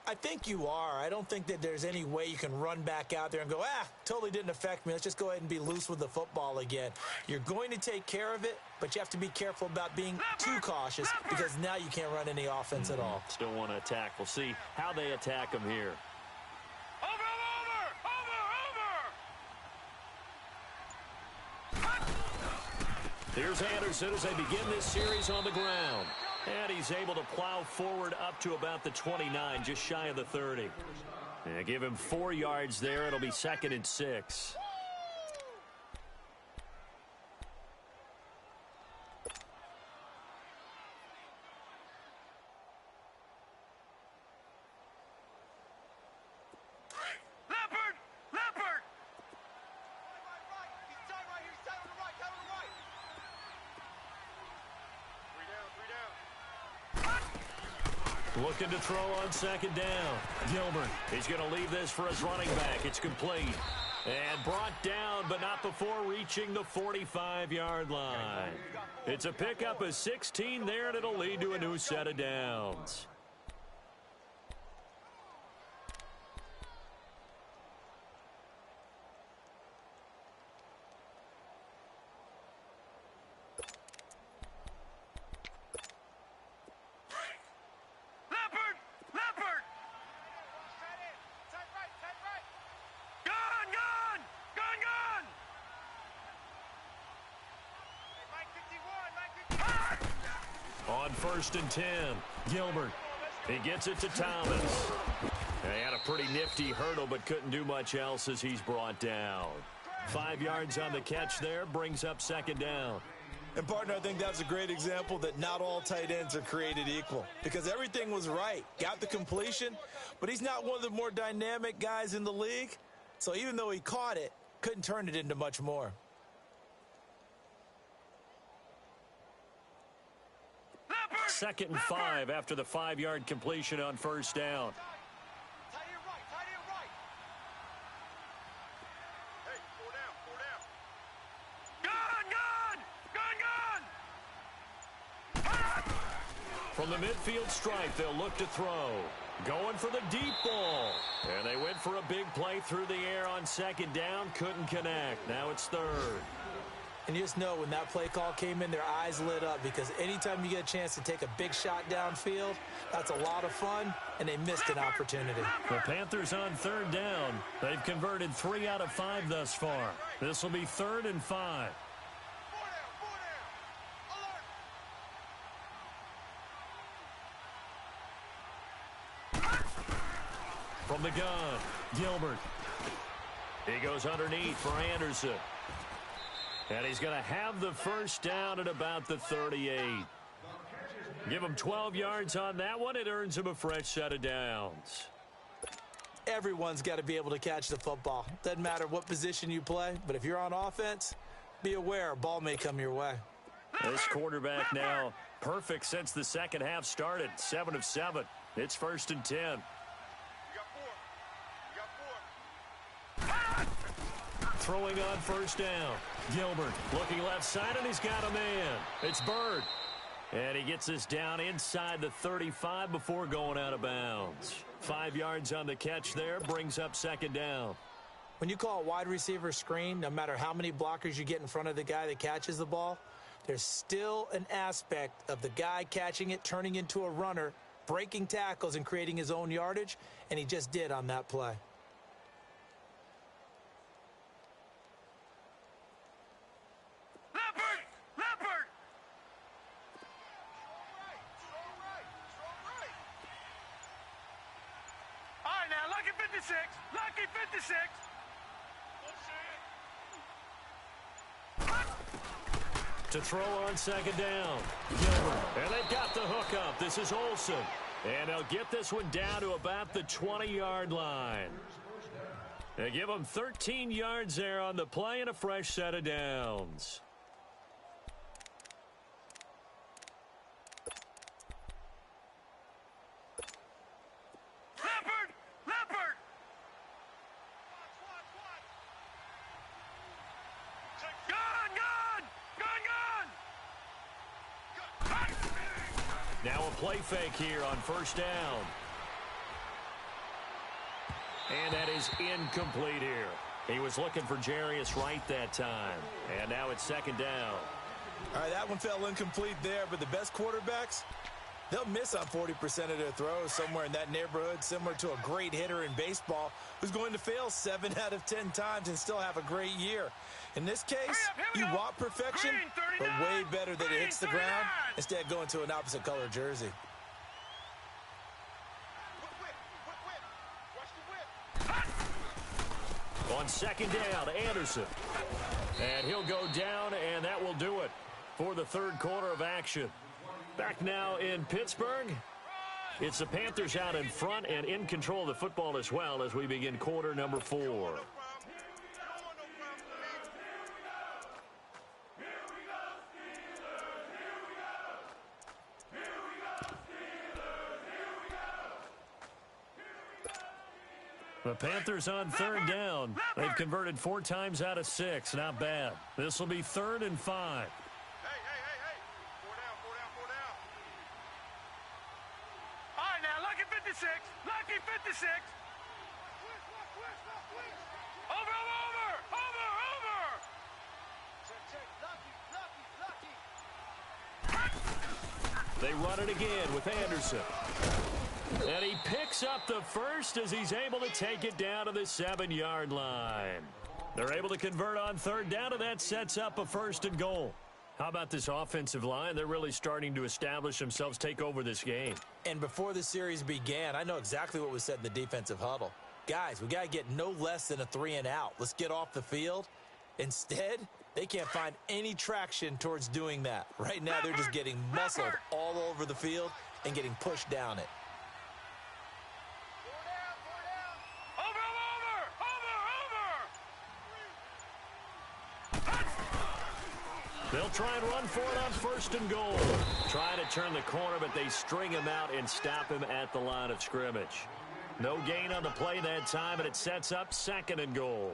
I think you are. I don't think that there's any way you can run back out there and go, totally didn't affect me. Let's just go ahead and be loose with the football again. You're going to take care of it, but you have to be careful about being too cautious, because now you can't run any offense at all. Still want to attack. We'll see how they attack them here. Here's Anderson as they begin this series on the ground. And he's able to plow forward up to about the 29, just shy of the 30. And give him 4 yards there. It'll be 2nd and 6. Looking to throw on second down. Gilbert. He's going to leave this for his running back. It's complete. And brought down, but not before reaching the 45-yard line. It's a pickup of 16 there, and it'll lead to a new set of downs. On 1st and 10, Gilbert. He gets it to Thomas. They had a pretty nifty hurdle, but couldn't do much else as he's brought down. 5 yards on the catch there, brings up second down. And, partner, I think that's a great example that not all tight ends are created equal because everything was right. Got the completion, but he's not one of the more dynamic guys in the league. So even though he caught it, couldn't turn it into much more. Second and 5 after the 5-yard completion on first down. Tight end right, tight end right. Hey, 4 down, 4 down. Gun! From the midfield stripe, they'll look to throw. Going for the deep ball. And they went for a big play through the air on second down. Couldn't connect. Now it's third. And you just know when that play call came in, their eyes lit up because anytime you get a chance to take a big shot downfield, that's a lot of fun, and they missed an opportunity. The Panthers on third down. They've converted 3 out of 5 thus far. This will be 3rd and 5. 4 down, 4 down. Alert! From the gun, Gilbert. He goes underneath for Anderson. And he's going to have the first down at about the 38. Give him 12 yards on that one. It earns him a fresh set of downs. Everyone's got to be able to catch the football. Doesn't matter what position you play, but if you're on offense, be aware a ball may come your way. This quarterback now perfect since the second half started. 7 of 7. It's 1st and 10. You got 4. Throwing on first down. Gilbert looking left side, and he's got a man. It's Bird. And he gets us down inside the 35 before going out of bounds. 5 yards on the catch there, brings up second down. When you call a wide receiver screen, no matter how many blockers you get in front of the guy that catches the ball, there's still an aspect of the guy catching it, turning into a runner, breaking tackles and creating his own yardage, and he just did on that play. Lucky 56. To throw on second down. Gilbert. And they've got the hook up. This is Olsen. And they'll get this one down to about the 20-yard line. They give them 13 yards there on the play and a fresh set of downs. Now a play fake here on first down. And that is incomplete here. He was looking for Jarius Wright that time. And now it's second down. All right, that one fell incomplete there, but the best quarterbacks, they'll miss on 40% of their throws somewhere in that neighborhood, similar to a great hitter in baseball who's going to fail 7 out of 10 times and still have a great year. In this case, you want perfection, but way better that it hits the ground instead of going to an opposite color jersey. On second down, Anderson. And he'll go down, and that will do it for the third quarter of action. Back now in Pittsburgh. It's the Panthers out in front and in control of the football as well as we begin quarter number 4. The Panthers on third down. They've converted 4 times out of 6. Not bad. This will be 3rd and 5. Hey. 4 down. All right, now, lucky 56. Lucky 56. Over. They run it again with Anderson. And he picks up the first as he's able to take it down to the 7-yard line. They're able to convert on third down, and that sets up a 1st and goal. How about this offensive line? They're really starting to establish themselves, take over this game. And before the series began, I know exactly what was said in the defensive huddle. Guys, we got to get no less than a 3 and out. Let's get off the field. Instead, they can't find any traction towards doing that. Right now, they're just getting muscled all over the field and getting pushed down it. They'll try and run for it on 1st and goal. Trying to turn the corner, but they string him out and stop him at the line of scrimmage. No gain on the play that time, and it sets up 2nd and goal.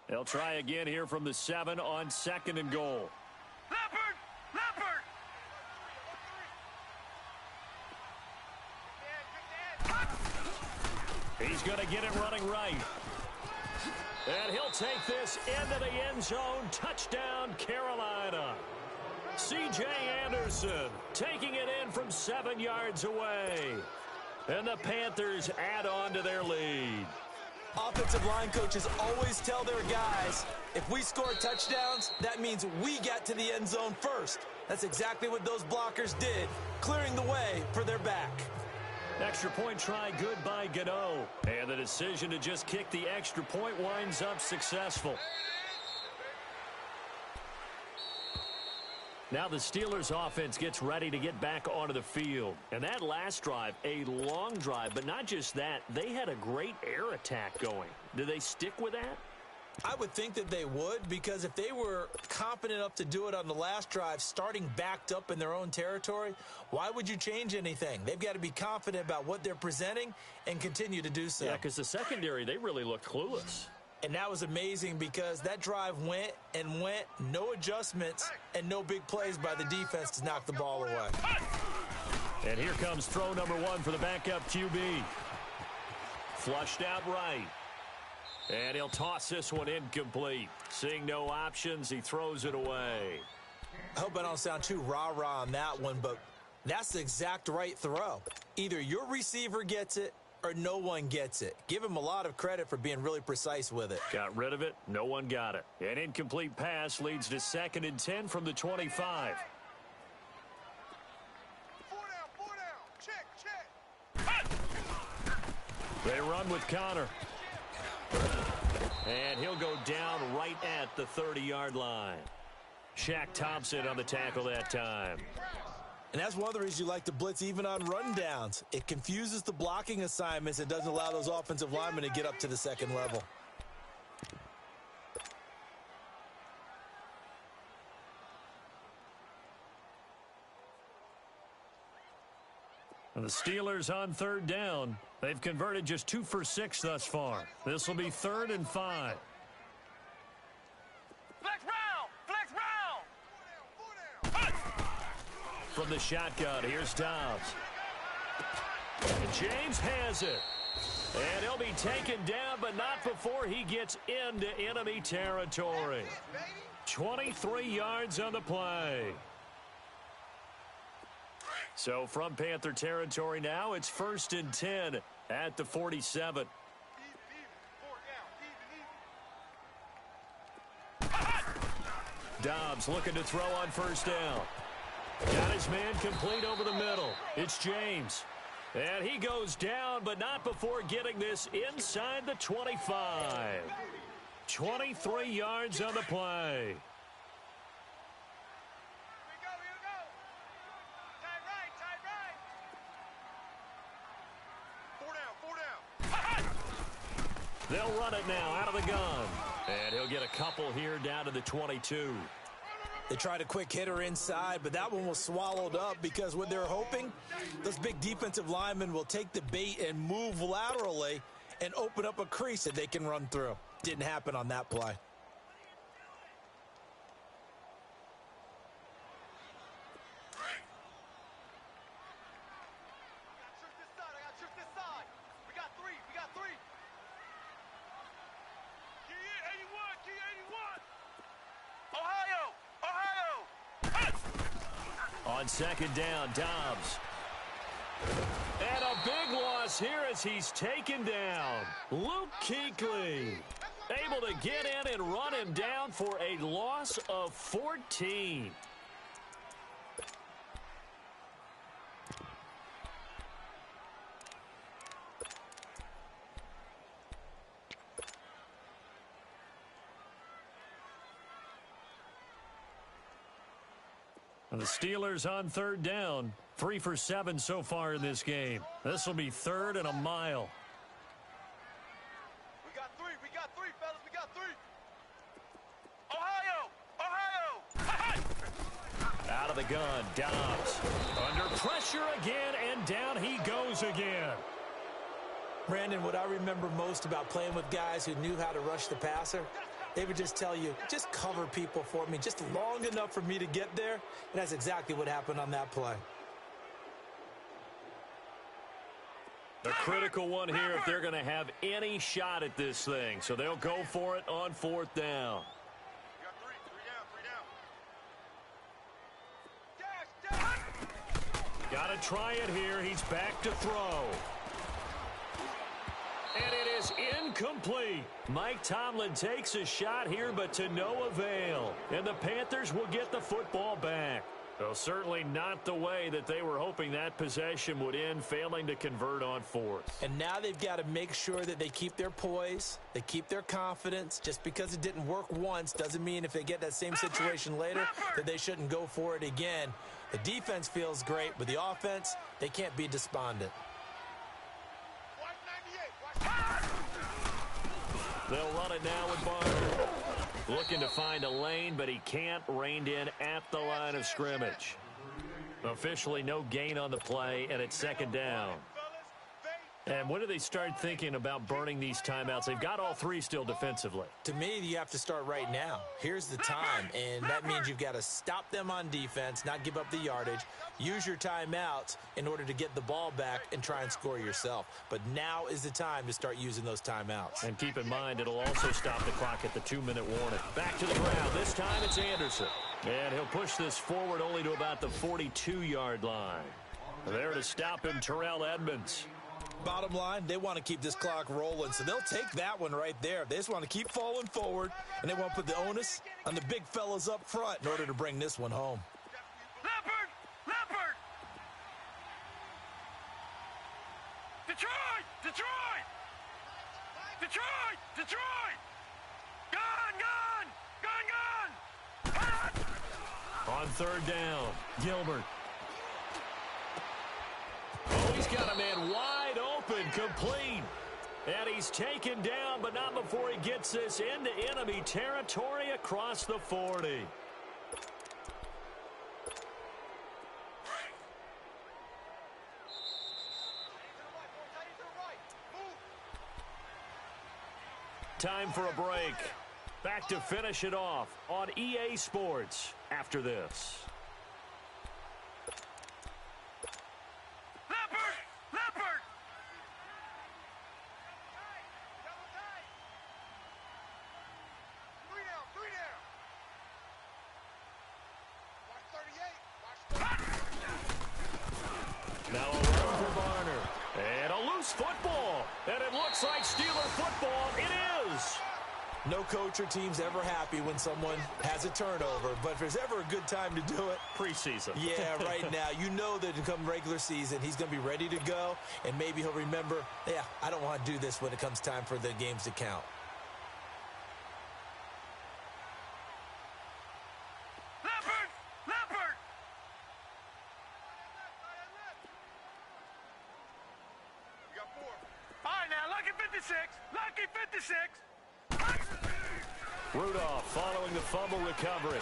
They'll try again here from the 7 on 2nd and goal. Leopard! He's going to get it running right. And he'll take this into the end zone. Touchdown, Carolina. C.J. Anderson taking it in from 7 yards away. And the Panthers add on to their lead. Offensive line coaches always tell their guys, if we score touchdowns, that means we get to the end zone first. That's exactly what those blockers did, clearing the way for their back. Extra point try good by Gano. And the decision to just kick the extra point winds up successful. Now the Steelers offense gets ready to get back onto the field. And that last drive, a long drive, but not just that, they had a great air attack going. Do they stick with that? I would think that they would, because if they were confident enough to do it on the last drive, starting backed up in their own territory, why would you change anything? They've got to be confident about what they're presenting and continue to do so. Yeah, because the secondary, they really looked clueless. And that was amazing because that drive went, no adjustments, and no big plays by the defense to knock the ball away. And here comes throw number 1 for the backup QB. Flushed out right. And he'll toss this one incomplete. Seeing no options, he throws it away. I hope I don't sound too rah-rah on that one, but that's the exact right throw. Either your receiver gets it or no one gets it. Give him a lot of credit for being really precise with it. Got rid of it. No one got it. An incomplete pass leads to 2nd and 10 from the 25. 4 down. Check. They run with Connor. And he'll go down right at the 30-yard line. Shaq Thompson on the tackle that time. And that's one of the reasons you like to blitz even on rundowns. It confuses the blocking assignments and doesn't allow those offensive linemen to get up to the 2nd level. And the Steelers on third down. They've converted just 2 for 6 thus far. This will be 3rd and 5. Flex round. From the shotgun, here's Dobbs. And James has it. And he'll be taken down, but not before he gets into enemy territory. 23 yards on the play. So from Panther territory now, it's 1st and 10 at the 47. Dobbs looking to throw on 1st down. Got his man complete over the middle. It's James. And he goes down, but not before getting this inside the 25. 23 yards on the play. They'll run it now out of the gun. And he'll get a couple here down to the 22. They tried a quick hitter inside, but that one was swallowed up because what they're hoping, those big defensive linemen will take the bait and move laterally and open up a crease that they can run through. Didn't happen on that play. On second down, Dobbs. And a big loss here as he's taken down. Luke Kuechly able to get in and run him down for a loss of 14. The Steelers on third down. 3 for 7 so far in this game. This will be third and a mile. We got three, fellas. We got three. Ohio! Out of the gun, Dobbs. Under pressure again, and down he goes again. Brandon, what I remember most about playing with guys who knew how to rush the passer, they would just tell you, just cover people for me, just long enough for me to get there. And that's exactly what happened on that play. A critical one here if they're going to have any shot at this thing. So they'll go for it on fourth down. We got three down. Got to try it here. He's back to throw. And it is incomplete. Mike Tomlin takes a shot here, but to no avail. And the Panthers will get the football back. Well, certainly not the way that they were hoping that possession would end, failing to convert on fourth. And now they've got to make sure that they keep their poise, they keep their confidence. Just because it didn't work once doesn't mean if they get that same situation later that they shouldn't go for it again. The defense feels great, but the offense, they can't be despondent. They'll run it now with Barner. Looking to find a lane, but he can't. Reined in at the line of scrimmage. Officially no gain on the play, and it's second down. And when do they start thinking about burning these timeouts? They've got all three still defensively. To me, you have to start right now. Here's the time, and that means you've got to stop them on defense, not give up the yardage, use your timeouts in order to get the ball back and try and score yourself. But now is the time to start using those timeouts. And keep in mind, it'll also stop the clock at the 2-minute warning. Back to the ground. This time it's Anderson. And he'll push this forward only to about the 42-yard line. There to stop him, Terrell Edmonds. Bottom line, they want to keep this clock rolling, so they'll take that one right there. They just want to keep falling forward, and they want to put the onus on the big fellas up front in order to bring this one home. Leopard! Detroit! Gun! On third down, Gilbert. Oh, he's got a man wide open, complete. And he's taken down, but not before he gets this into enemy territory across the 40. Time for a break. Back to finish it off on EA Sports after this. Leopard! Three down. Watch 38. Now a run for Barner. And a loose football. And it looks like Steeler football. It is. No coach or team's ever happy when someone has a turnover, but if there's ever a good time to do it, preseason. Yeah, right now. You know that come regular season, he's going to be ready to go, and maybe he'll remember, yeah, I don't want to do this when it comes time for the games to count. Leopard! We got four. All right, now, lucky 56. Rudolph following the fumble recovery.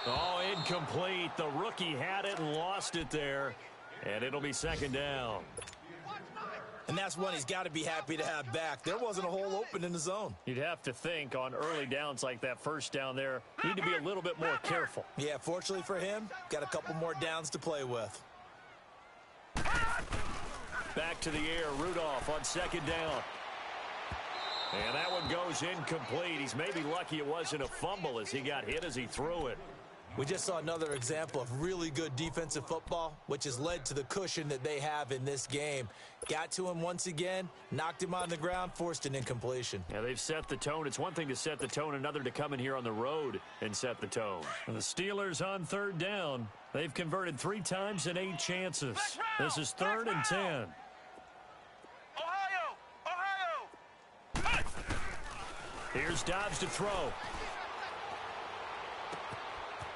Oh, incomplete. The rookie had it and lost it there. And it'll be second down. And that's one he's got to be happy to have back. There wasn't a hole open in the zone. You'd have to think on early downs like that first down there, need to be a little bit more careful. Yeah, fortunately for him, got a couple more downs to play with. Back to the air, Rudolph on second down. And that one goes incomplete. He's maybe lucky it wasn't a fumble as he got hit as he threw it. We just saw another example of really good defensive football, which has led to the cushion that they have in this game. Got to him once again, knocked him on the ground, forced an incompletion. Yeah, they've set the tone. It's one thing to set the tone, another to come in here on the road and set the tone. And the Steelers on third down. They've converted 3 times in 8 chances. This is 3rd and 10. Here's Dobbs to throw.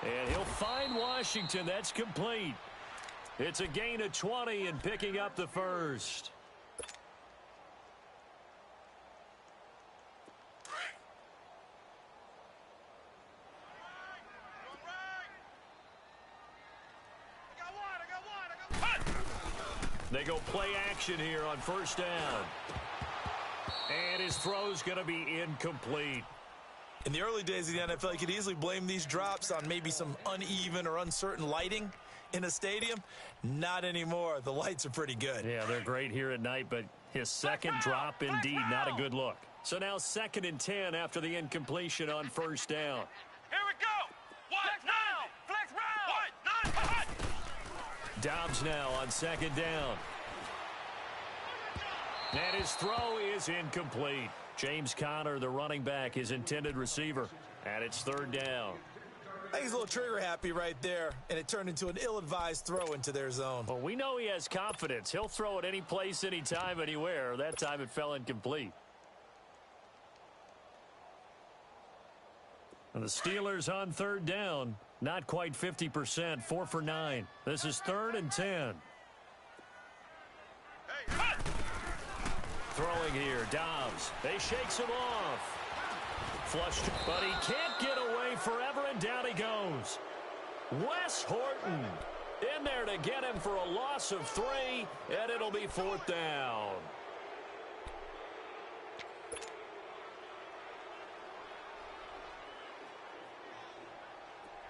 And he'll find Washington. That's complete. It's a gain of 20 and picking up the first. They go play action here on first down. And his throw's going to be incomplete. In the early days of the NFL, you could easily blame these drops on maybe some uneven or uncertain lighting in a stadium. Not anymore. The lights are pretty good. Yeah, they're great here at night, but his second drop, indeed, not a good look. So now 2nd and 10 after the incompletion on first down. Here we go. Flex round. Dobbs now on 2nd down. And his throw is incomplete. James Conner, the running back, his intended receiver. And it's 3rd down. I think he's a little trigger happy right there, and it turned into an ill-advised throw into their zone. Well, we know he has confidence. He'll throw it any place, anytime, anywhere. That time it fell incomplete. And the Steelers on 3rd down. Not quite 50%, 4 for 9. This is 3rd and 10. Throwing here, Dobbs. They shakes him off. Flushed, but he can't get away forever, and down he goes. Wes Horton in there to get him for a loss of 3, and it'll be 4th down.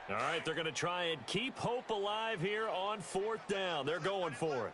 All right, they're going to try and keep hope alive here on 4th down. They're going for it.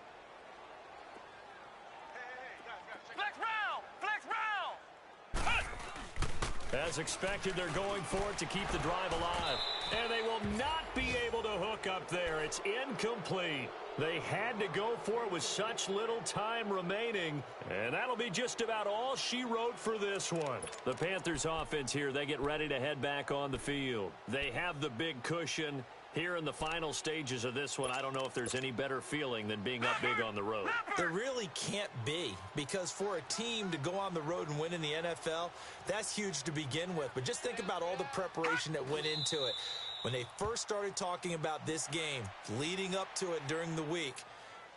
As expected, they're going for it to keep the drive alive. And they will not be able to hook up there. It's incomplete. They had to go for it with such little time remaining. And that'll be just about all she wrote for this one. The Panthers offense here, they get ready to head back on the field. They have the big cushion. Here in the final stages of this one, I don't know if there's any better feeling than being up big on the road. There really can't be, because for a team to go on the road and win in the NFL, that's huge to begin with. But just think about all the preparation that went into it. When they first started talking about this game, leading up to it during the week,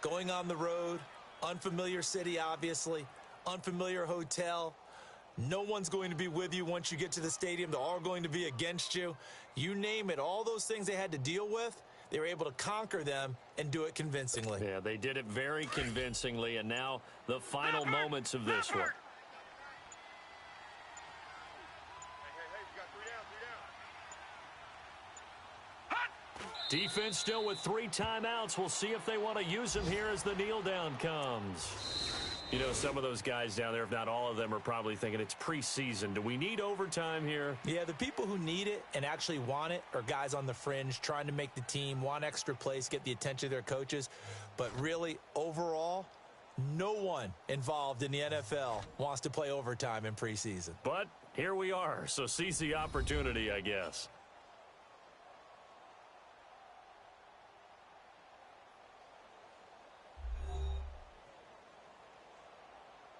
going on the road, unfamiliar city, obviously, unfamiliar hotel, no one's going to be with you once you get to the stadium. They're all going to be against you. You name it, all those things they had to deal with, they were able to conquer them and do it convincingly. Yeah, they did it very convincingly, and now the final moments of this one. Defense still with 3 timeouts. We'll see if they want to use them here as the kneel down comes. You know, some of those guys down there, if not all of them, are probably thinking it's preseason. Do we need overtime here? Yeah, the people who need it and actually want it are guys on the fringe trying to make the team, want extra plays, get the attention of their coaches. But really, overall, no one involved in the NFL wants to play overtime in preseason. But here we are, so seize the opportunity, I guess.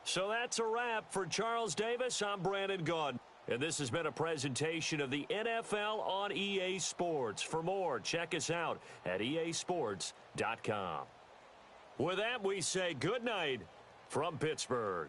So that's a wrap for Charles Davis. I'm Brandon Gaudin. And this has been a presentation of the NFL on EA Sports. For more, check us out at easports.com. With that, we say good night from Pittsburgh.